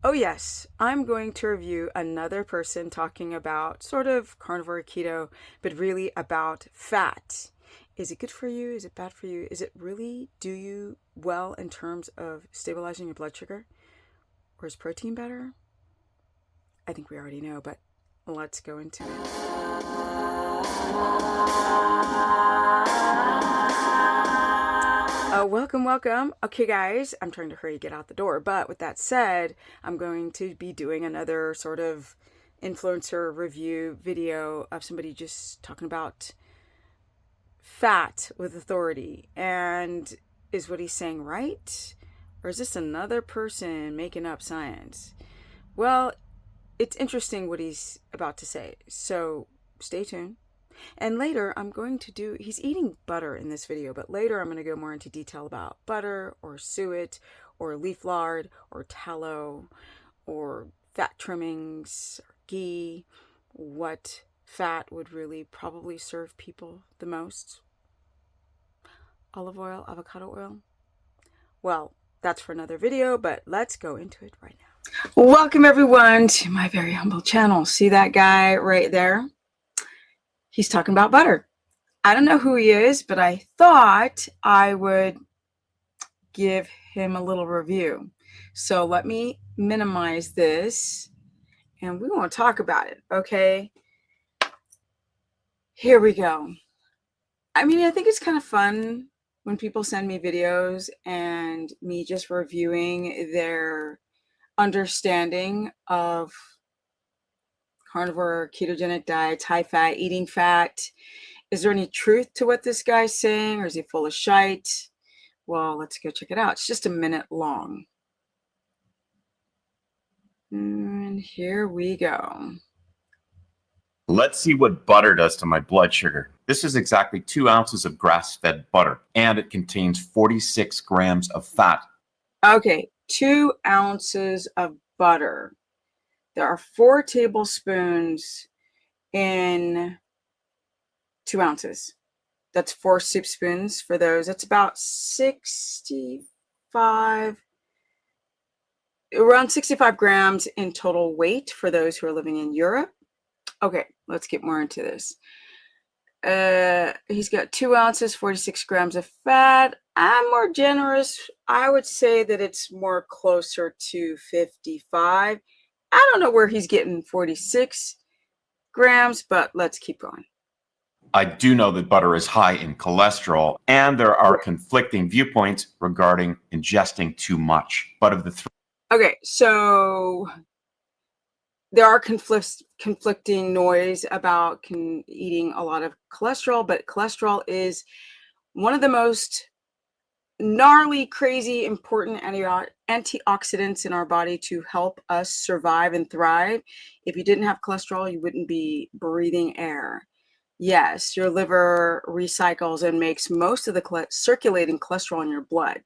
Oh, yes, I'm going to review another person talking about sort of carnivore keto, but really about fat. Is it good for you? Is it bad for you? Is it really do you well in terms of stabilizing your blood sugar? Or is protein better? I think we already know, but let's go into it. Welcome, welcome. Okay, guys, I'm trying to hurry get out the door. But with that said, I'm going to be doing another sort of influencer review video of somebody just talking about fat with authority. And is what he's saying right? Or is this another person making up science? Well, it's interesting what he's about to say. So stay tuned. And later, I'm going to do, he's eating butter in this video, but later I'm going to go more into detail about butter or suet or leaf lard or tallow or fat trimmings or ghee, what fat would really probably serve people the most. Olive oil, avocado oil. Well, that's for another video, but let's go into it right now. Welcome everyone to my very humble channel. See that guy right there? He's talking about butter. I don't know who he is, but I thought I would give him a little review. So let me minimize this and we want to talk about it. Okay. Here we go. I mean, I think it's kind of fun when people send me videos and me just reviewing their understanding of carnivore, ketogenic diets, high fat, eating fat. Is there any truth to what this guy's saying, or is he full of shite? Well, let's go check it out. It's just a minute long. And here we go. Let's see what butter does to my blood sugar. This is exactly 2 ounces of grass-fed butter, and it contains 46 grams of fat. Okay, 2 ounces of butter. There are 4 tablespoons in 2 ounces. That's 4 soup spoons for those. That's about 65, around 65 grams in total weight for those who are living in Europe. Okay, let's get more into this. He's got 2 ounces, 46 grams of fat. I'm more generous. I would say that it's more closer to 55. I don't know where he's getting 46 grams, but let's keep going. I do know that butter is high in cholesterol, and there are conflicting viewpoints regarding ingesting too much. But of the three, Okay, so there are conflicting noise about eating a lot of cholesterol, but cholesterol is one of the most gnarly, crazy, important antioxidants in our body to help us survive and thrive. If you didn't have cholesterol, you wouldn't be breathing air. Yes, your liver recycles and makes most of the circulating cholesterol in your blood.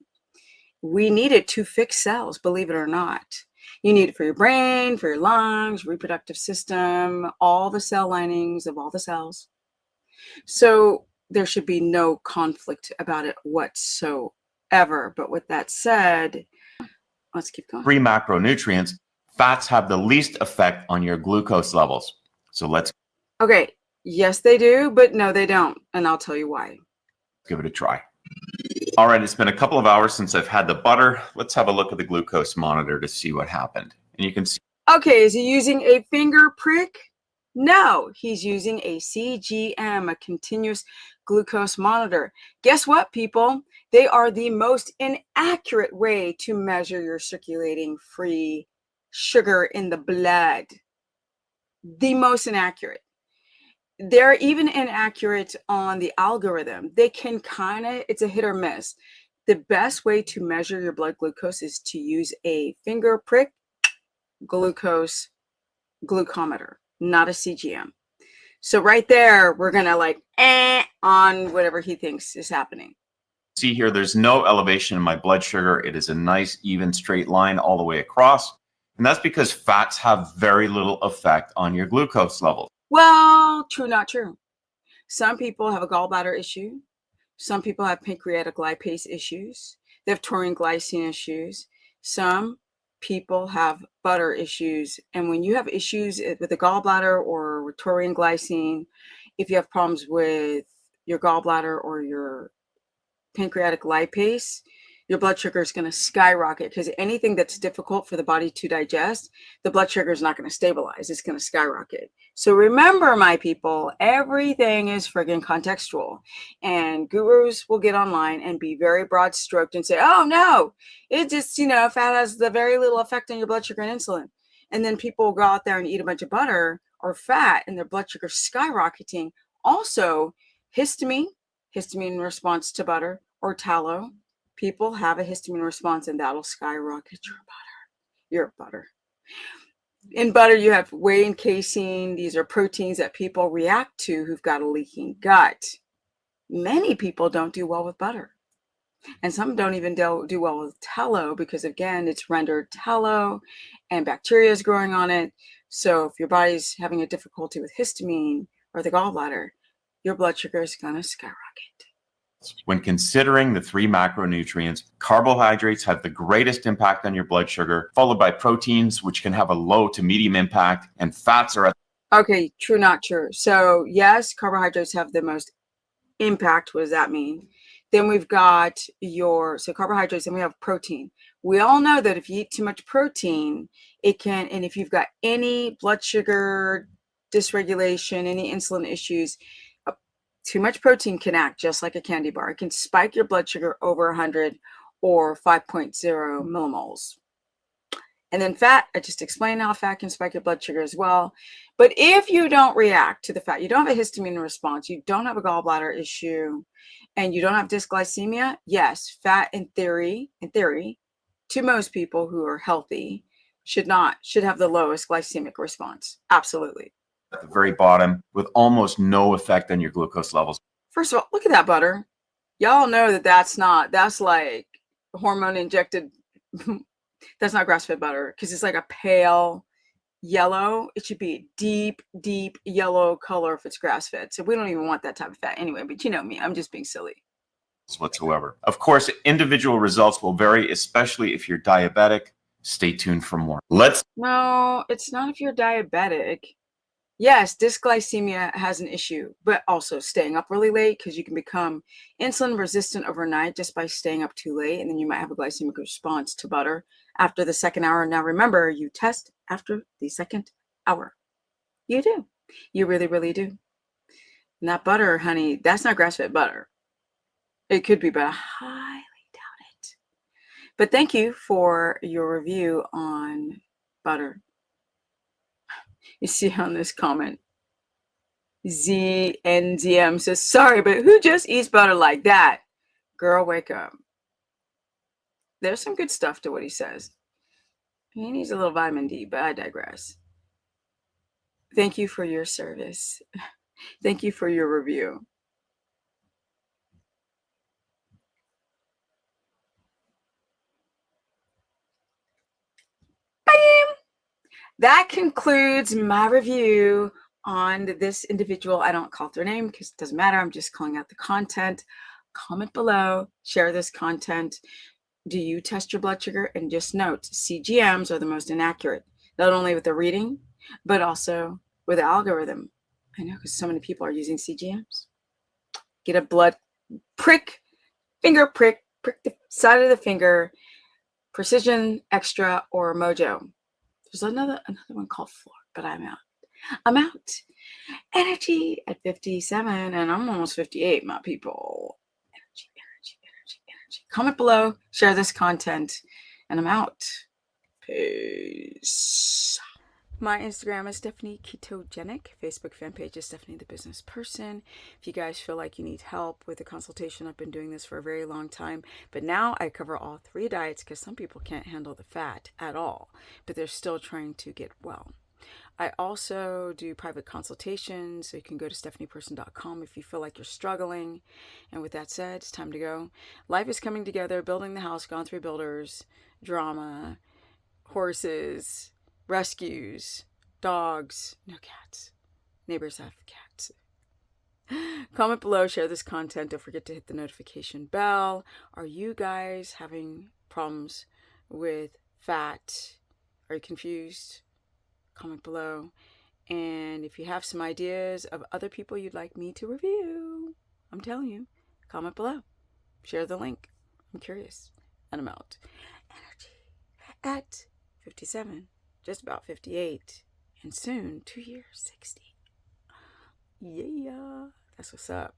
We need it to fix cells, believe it or not. You need it for your brain, for your lungs, reproductive system, all the cell linings of all the cells. So there should be no conflict about it whatsoever. But with that said, let's keep going. 3 macronutrients, fats have the least effect on your glucose levels. So let's Okay, yes, they do, but no, they don't. And I'll tell you why. give it a try. All right, it's been a couple of hours since I've had the butter. Let's have a look at the glucose monitor to see what happened. And you can see. Okay, is he using a finger prick? No, he's using a CGM, a continuous glucose monitor. Guess what, people? They are the most inaccurate way to measure your circulating free sugar in the blood. The most inaccurate. They're even inaccurate on the algorithm. They can it's a hit or miss. The best way to measure your blood glucose is to use a finger prick glucose glucometer, not a CGM. So right there, we're gonna on whatever he thinks is happening. See here, there's no elevation in my blood sugar. It is a nice, even, straight line all the way across. And that's because fats have very little effect on your glucose levels. Well, true, not true. Some people have a gallbladder issue. Some people have pancreatic lipase issues. They have taurine glycine issues. Some people have butter issues. And when you have issues with the gallbladder or with taurine glycine, if you have problems with your gallbladder or your pancreatic lipase, your blood sugar is going to skyrocket, because anything that's difficult for the body to digest, the blood sugar is not going to stabilize. It's going to skyrocket. So remember, my people, everything is friggin' contextual. And gurus will get online and be very broad stroked and say, oh no, it just, fat has the very little effect on your blood sugar and insulin. And then people will go out there and eat a bunch of butter or fat and their blood sugar skyrocketing. Also, histamine response to butter, or tallow. People have a histamine response, and that'll skyrocket your butter. In butter, you have whey and casein. These are proteins that people react to who've got a leaking gut. Many people don't do well with butter. And some don't even do well with tallow because, again, it's rendered tallow and bacteria is growing on it. So if your body's having a difficulty with histamine or the gallbladder, your blood sugar is going to skyrocket. When considering the 3 macronutrients, carbohydrates have the greatest impact on your blood sugar, followed by proteins, which can have a low to medium impact, and fats are at. Okay, true, not true. So yes, carbohydrates have the most impact. What does that mean? Then we've got carbohydrates, and we have protein. We all know that if you eat too much protein, it can, and if you've got any blood sugar dysregulation, any insulin issues, too much protein can act just like a candy bar. It can spike your blood sugar over 100 or 5.0 millimoles. And then fat, I just explained how fat can spike your blood sugar as well. But if you don't react to the fat, you don't have a histamine response, you don't have a gallbladder issue, and you don't have dysglycemia, yes, fat in theory, to most people who are healthy, should have the lowest glycemic response. Absolutely. At the very bottom with almost no effect on your glucose levels. First of all, look at that butter. Y'all know that's like hormone injected. That's not grass-fed butter, because it's like a pale yellow. It should be deep, deep yellow color if it's grass-fed. So we don't even want that type of fat anyway, but you know me, I'm just being silly. Whatsoever. Of course, individual results will vary, especially if you're diabetic. Stay tuned for more. No, it's not if you're diabetic. Yes, dysglycemia has an issue, but also staying up really late, because you can become insulin resistant overnight just by staying up too late, and then you might have a glycemic response to butter after the second hour. Now remember, you test after the second hour. You do. You really, really do. And that butter, honey, that's not grass-fed butter. It could be, but I highly doubt it. But thank you for your review on butter. You see on this comment, ZNZM says, sorry, but who just eats butter like that? Girl, wake up. There's some good stuff to what he says. He needs a little vitamin D, but I digress. Thank you for your service. Thank you for your review. Bam! That concludes my review on this individual. I don't call their name because it doesn't matter. I'm just calling out the content. Comment below, share this content. Do you test your blood sugar? And just note, CGMs are the most inaccurate, not only with the reading, but also with the algorithm. I know, because so many people are using CGMs. Get a blood finger prick the side of the finger, Precision Extra or Mojo. There's another one called Floor, but I'm out. Energy at 57, and I'm almost 58, my people. Energy. Comment below, share this content, and I'm out. Peace. My Instagram is Stephanie Ketogenic. Facebook fan page is Stephanie the Business Person. If you guys feel like you need help with a consultation, I've been doing this for a very long time, but now I cover all 3 diets, because some people can't handle the fat at all, but they're still trying to get well. I also do private consultations, so you can go to stephanieperson.com if you feel like you're struggling. And with that said, it's time to go. Life is coming together, building the house, gone through builders, drama, horses, rescues, dogs, no cats. Neighbors have cats. Comment below, share this content. Don't forget to hit the notification bell. Are you guys having problems with fat? Are you confused? Comment below. And if you have some ideas of other people you'd like me to review, I'm telling you, comment below. Share the link. I'm curious. And I'm out. Energy at 57, just about 58, and soon 2 years, 60. Yeah, that's what's up.